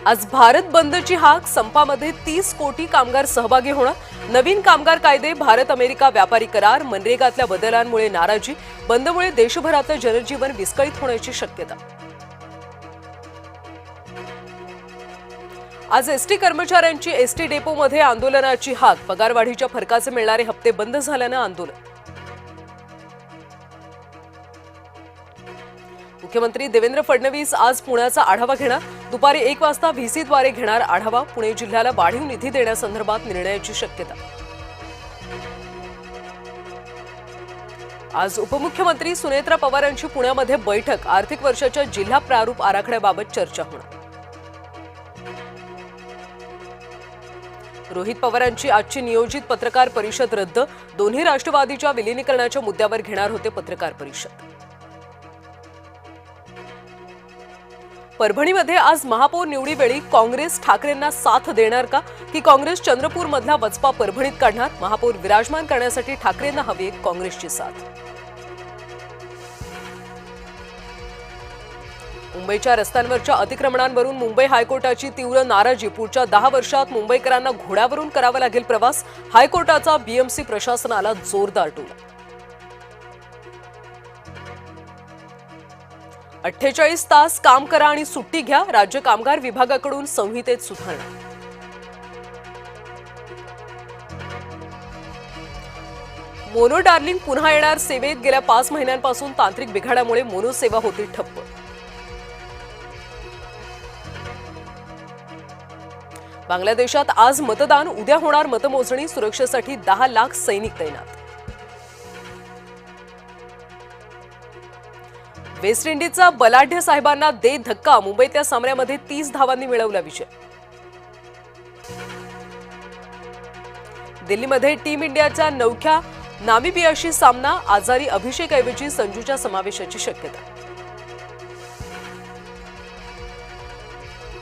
आज भारत बंदची हाक, संपामध्ये 30 कोटी कामगार सहभागी होणार. नवीन कामगार कायदे, भारत अमेरिका व्यापारी करार, मनरेगातल्या बदलांमुळे नाराजी, बंदमुळे देशभरातलं जनजीवन विस्कळीत होण्याची शक्यता. आज एसटी कर्मचाऱ्यांची एसटी डेपोमध्ये आंदोलनाची हाक, पगारवाढीच्या फरकाचे मिळणारे हप्ते बंद झाल्यानं आंदोलन. मुख्यमंत्री देवेंद्र फडणवीस आज पुण्याचा आढावा घेणार. दुपारी 1 वाजता व्हीसीद्वारे घेणार आढावा. पुणे जिल्ह्याला वाढीव निधी देण्यासंदर्भात निर्णयाची शक्यता. आज उपमुख्यमंत्री सुनेत्रा पवारांची पुण्यामध्ये बैठक, आर्थिक वर्षाच्या जिल्हा प्रारूप आराखड्याबाबत चर्चा होणार. रोहित पवारांची आजची नियोजित पत्रकार परिषद रद्द. दोन्ही राष्ट्रवादीच्या विलीनीकरणाच्या मुद्द्यावर घेणार होते पत्रकार परिषद. परभणीमध्ये आज महापौर निवडीवेळी काँग्रेस ठाकरेंना साथ देणार का, की काँग्रेस चंद्रपूरमधला वचपा परभणीत काढणार? महापौर विराजमान करण्यासाठी ठाकरेंना हवी काँग्रेसची साथ. मुंबईच्या रस्त्यांवरच्या अतिक्रमणांवरून मुंबई हायकोर्टाची तीव्र नाराजी. पुढच्या 10 वर्षात मुंबईकरांना घोड्यावरून करावा लागेल प्रवास. हायकोर्टाचा बीएमसी प्रशासनाला जोरदार टोला. 48 तास काम करा आणि सुट्टी घ्या, राज्य कामगार विभागाकडून संहितेत सुधारणा. मोनो डार्लिंग पुन्हा येणार सेवेत. गेल्या 5 महिन्यांपासून तांत्रिक बिघाडामुळे मोनो सेवा होती ठप्प. बांगलादेशात आज मतदान, उद्या होणार मतमोजणी. सुरक्षेसाठी 10 लाख सैनिक तैनात. वेस्ट इंडिजचा बलाढ्य साहेबांना दे धक्का. मुंबईतल्या सामन्यामध्ये 30 धावांनी मिळवला विजय. दिल्लीमध्ये टीम इंडियाच्या नवख्या नामिबियाशी सामना. आजारी अभिषेकऐवजी संजूच्या समावेशाची शक्यता.